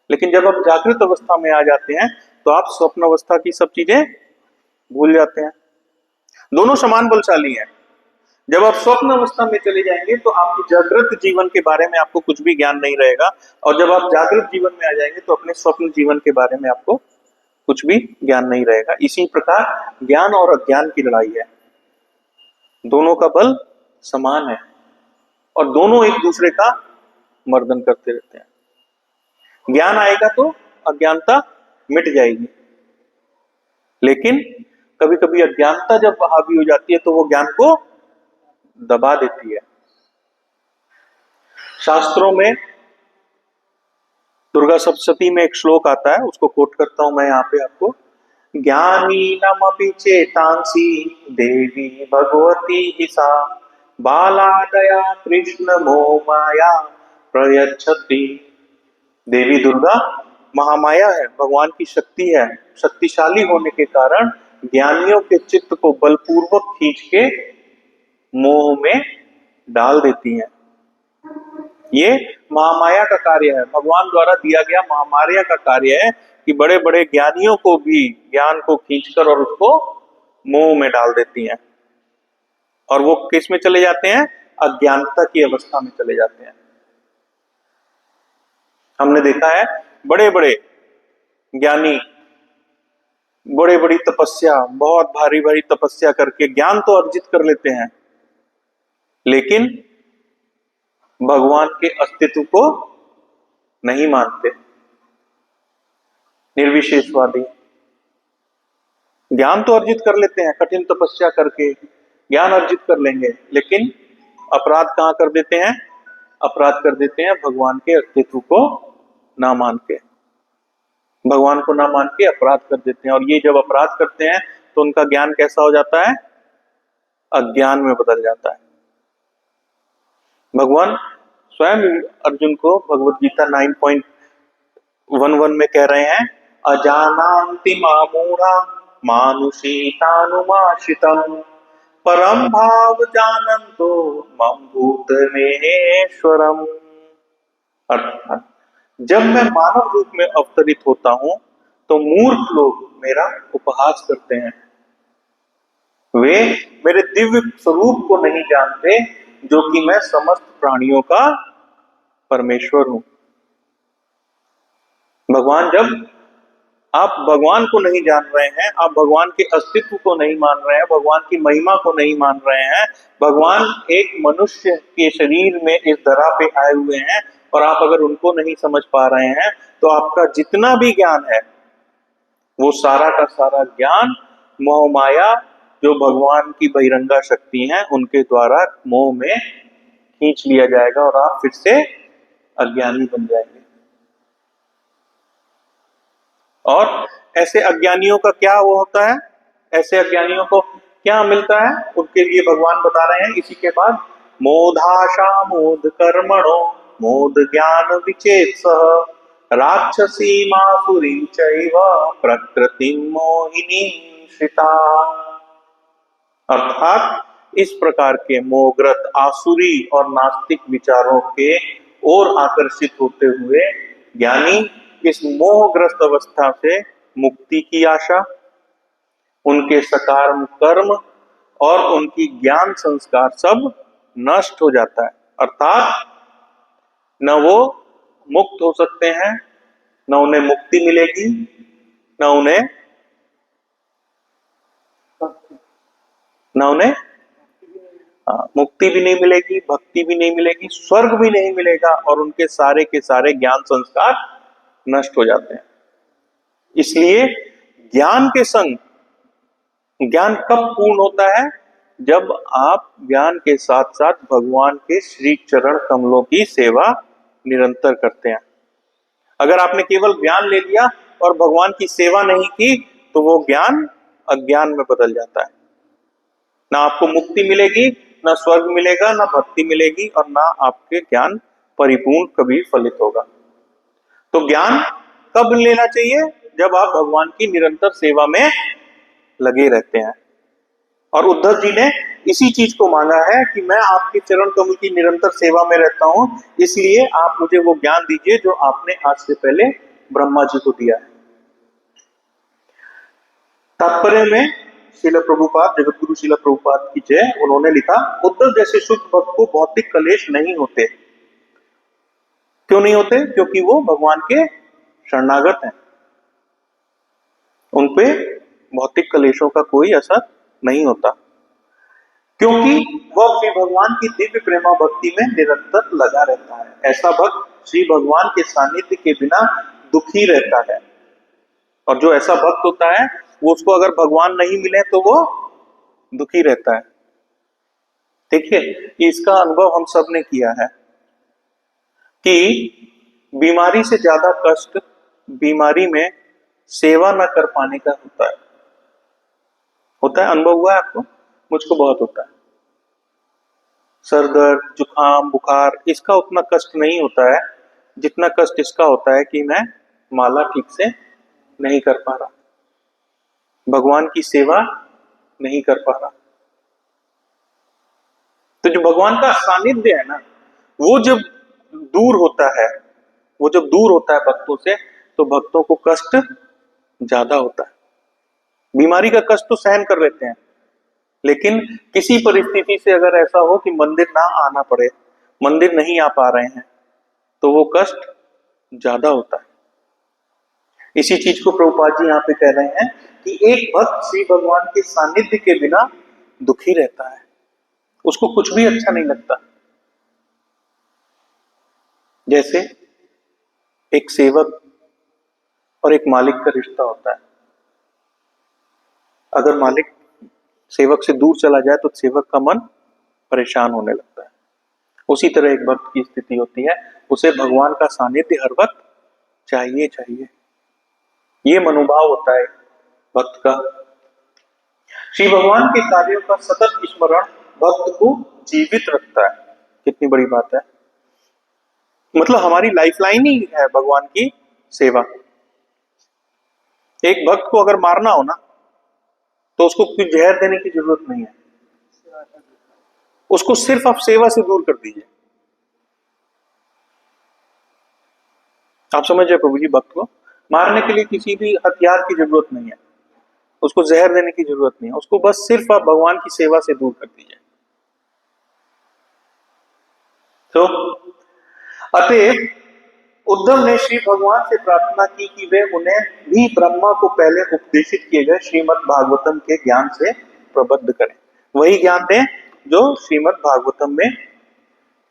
लेकिन जब आप जागृत अवस्था में आ जाते हैं तो आप स्वप्न अवस्था की सब चीजें भूल जाते हैं। दोनों समान बलशाली हैं। जब आप स्वप्न अवस्था में चले जाएंगे तो आपके जागृत जीवन के बारे में आपको कुछ भी ज्ञान नहीं रहेगा, और जब आप जागृत जीवन में आ जाएंगे तो अपने स्वप्न जीवन के बारे में आपको कुछ भी ज्ञान नहीं रहेगा। इसी प्रकार ज्ञान और अज्ञान की लड़ाई है। दोनों का बल समान है और दोनों एक दूसरे का मर्दन करते रहते हैं। ज्ञान आएगा तो अज्ञानता मिट जाएगी, लेकिन कभी कभी अज्ञानता जब हावी हो जाती है तो वो ज्ञान को दबा देती है। शास्त्रों में दुर्गा सप्तशती में एक श्लोक आता है, उसको कोट करता हूं मैं यहाँ पे आपको। ज्ञानीनमपि चेतांसी देवी भगवती ही सा बालादया कृष्ण मोह माया प्रयच्छति। देवी दुर्गा महामाया है, भगवान की शक्ति है। शक्तिशाली होने के कारण ज्ञानियों के चित्त को बलपूर्वक खींच के मोह में डाल देती हैं। ये महामाया का कार्य है, भगवान द्वारा दिया गया महामाया का कार्य है कि बड़े बड़े ज्ञानियों को भी ज्ञान को खींचकर और उसको मोह में डाल देती हैं, और वो किस में चले जाते हैं? अज्ञानता की अवस्था में चले जाते हैं। हमने देखा है बड़े बड़े ज्ञानी बड़े बड़ी तपस्या, बहुत भारी भारी तपस्या करके ज्ञान तो अर्जित कर लेते हैं, लेकिन भगवान के अस्तित्व को नहीं मानते। निर्विशेषवादी ज्ञान तो अर्जित कर लेते हैं, कठिन तपस्या करके ज्ञान अर्जित कर लेंगे, लेकिन अपराध कहां कर देते हैं? अपराध कर देते हैं भगवान के अस्तित्व को ना मान के। भगवान को ना मान के अपराध कर देते हैं, और ये जब अपराध करते हैं तो उनका ज्ञान कैसा हो जाता है? अज्ञान में बदल जाता है। भगवान स्वयं अर्जुन को भगवत गीता 9.11 में कह रहे हैं, अजानान्ति मामूढ़ा मानुषीतानुमाशितम् परम भाव जानन्तो मम भूतमेश्वरम्। अर्थात जब मैं मानव रूप में अवतरित होता हूं तो मूर्ख लोग मेरा उपहास करते हैं। वे मेरे दिव्य स्वरूप को नहीं जानते, जो कि मैं समस्त प्राणियों का परमेश्वर हूं। भगवान, जब आप भगवान को नहीं जान रहे हैं, आप भगवान के अस्तित्व को नहीं मान रहे हैं, भगवान की महिमा को नहीं मान रहे हैं, भगवान एक मनुष्य के शरीर में इस धरा पे आए हुए हैं, और आप अगर उनको नहीं समझ पा रहे हैं तो आपका जितना भी ज्ञान है वो सारा का सारा ज्ञान मोह माया, जो भगवान की बहिरंगा शक्ति है, उनके द्वारा मोह में खींच लिया जाएगा और आप फिर से अज्ञानी बन जाएंगे। और ऐसे अज्ञानियों का क्या वो होता है? ऐसे अज्ञानियों को क्या मिलता है? उनके लिए भगवान बता रहे हैं इसी के बाद, मोधाशा मोद कर्मणो मोद ज्ञान विचेत्सः राक्षसी मासुरी चैव प्रकृति मोहिनी श्रिता। अर्थात इस प्रकार के मोहग्रस्त आसुरी और नास्तिक विचारों के ओर आकर्षित होते हुए ज्ञानी इस मोहग्रस्त अवस्था से मुक्ति की आशा, उनके सकाम कर्म और उनकी ज्ञान संस्कार सब नष्ट हो जाता है। अर्थात न वो मुक्त हो सकते हैं, न उन्हें मुक्ति मिलेगी, न उन्हें मुक्ति भी नहीं मिलेगी, भक्ति भी नहीं मिलेगी, स्वर्ग भी नहीं मिलेगा, और उनके सारे के सारे ज्ञान संस्कार नष्ट हो जाते हैं। इसलिए ज्ञान के संग, ज्ञान कब पूर्ण होता है? जब आप ज्ञान के साथ साथ भगवान के श्री चरण कमलों की सेवा निरंतर करते हैं। अगर आपने केवल ज्ञान ले लिया और भगवान की सेवा नहीं की तो वो ज्ञान अज्ञान में बदल जाता है। ना आपको मुक्ति मिलेगी, ना स्वर्ग मिलेगा, ना भक्ति मिलेगी, और ना आपके ज्ञान परिपूर्ण कभी फलित होगा। तो ज्ञान कब लेना चाहिए? जब आप भगवान की निरंतर सेवा में लगे रहते हैं। और उद्धव जी ने इसी चीज को मांगा है कि मैं आपके चरण कमल की निरंतर सेवा में रहता हूं, इसलिए आप मुझे वो ज्ञान दीजिए जो आपने आज से पहले ब्रह्मा जी को दिया है। तात्पर्य में श्रील प्रभुपाद, जगत गुरु श्रील प्रभुपाद की जय, उन्होंने लिखा, उद्धव जैसे शुद्ध भक्त को भौतिक कलेश नहीं होते। क्यों नहीं होते? क्योंकि वो भगवान के शरणागत हैं, उनपे भौतिक कलेशों का कोई असर नहीं होता, क्योंकि वह श्री भगवान की दिव्य प्रेमा भक्ति में निरंतर लगा रहता है। ऐसा भक्त श्री भगवान के सानिध्य के बिना दुखी रहता है। और जो ऐसा भक्त होता है वो, उसको अगर भगवान नहीं मिले तो वो दुखी रहता है। देखिए, इसका अनुभव हम सब ने किया है कि बीमारी से ज्यादा कष्ट बीमारी में सेवा न कर पाने का होता है। अनुभव हुआ है आपको? मुझको बहुत होता है। सर दर्द, जुकाम, बुखार, इसका उतना कष्ट नहीं होता है जितना कष्ट इसका होता है कि मैं माला ठीक से नहीं कर पा रहा, भगवान की सेवा नहीं कर पा रहा। तो जो भगवान का सानिध्य है ना, वो जब दूर होता है, वो जब दूर होता है भक्तों से, तो भक्तों को कष्ट ज्यादा होता है। बीमारी का कष्ट तो सहन कर लेते हैं, लेकिन किसी परिस्थिति से अगर ऐसा हो कि मंदिर ना आना पड़े, मंदिर नहीं आ पा रहे हैं, तो वो कष्ट ज्यादा होता है। इसी चीज को प्रभुपाद जी यहाँ पे कह रहे हैं कि एक भक्त श्री भगवान के सानिध्य के बिना दुखी रहता है, उसको कुछ भी अच्छा नहीं लगता। जैसे एक सेवक और एक मालिक का रिश्ता होता है। अगर मालिक सेवक से दूर चला जाए तो सेवक का मन परेशान होने लगता है। उसी तरह एक भक्त की स्थिति होती है, उसे भगवान का सानिध्य हर वक्त चाहिए। ये मनोभाव होता है भक्त का। श्री भगवान के कार्यों का सतत स्मरण भक्त को जीवित रखता है। कितनी बड़ी बात है! मतलब हमारी लाइफलाइन ही है भगवान की सेवा। एक भक्त को अगर मारना हो ना, तो उसको कोई जहर देने की जरूरत नहीं है, उसको सिर्फ आप सेवा से दूर कर दीजिए। आप समझ रहे प्रभु जी? भक्त को मारने के लिए किसी भी हथियार की जरूरत नहीं है, उसको जहर देने की जरूरत नहीं है, उसको बस सिर्फ आप भगवान की सेवा से दूर कर दीजिए। तो अतएव उद्धव ने श्री भगवान से प्रार्थना की कि वे उन्हें भी ब्रह्मा को पहले उपदेशित किए गए श्रीमद् भागवतम के ज्ञान से प्रबद्ध करें। वही ज्ञान दें जो श्रीमद् भागवतम में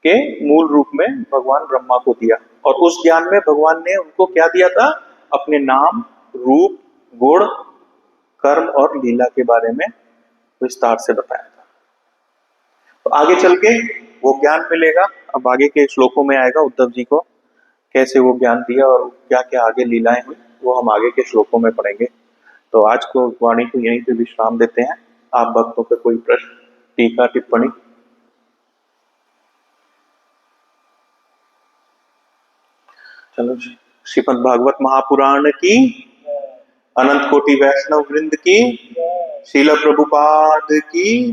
के मूल रूप में भगवान ब्रह्मा को दिया। और उस ज्ञान में भगवान ने उनको क्या दिया था? अपने नाम, रूप, गुण, कर्म और लीला के बारे में विस्तार से बताया था। तो आगे चल के वो ज्ञान मिलेगा। अब आगे के श्लोकों में आएगा उद्धव जी को कैसे वो ज्ञान दिया और क्या क्या आगे लीलाएं हुई, वो हम आगे के श्लोकों में पढ़ेंगे। तो आज को वाणी को यहीं पे विश्राम देते हैं। आप भक्तों पे कोई प्रश्न, टीका, टिप्पणी? चलो जी। श्रीमद् भागवत महापुराण की, अनंत कोटि वैष्णव वृंद की, श्रील प्रभुपाद की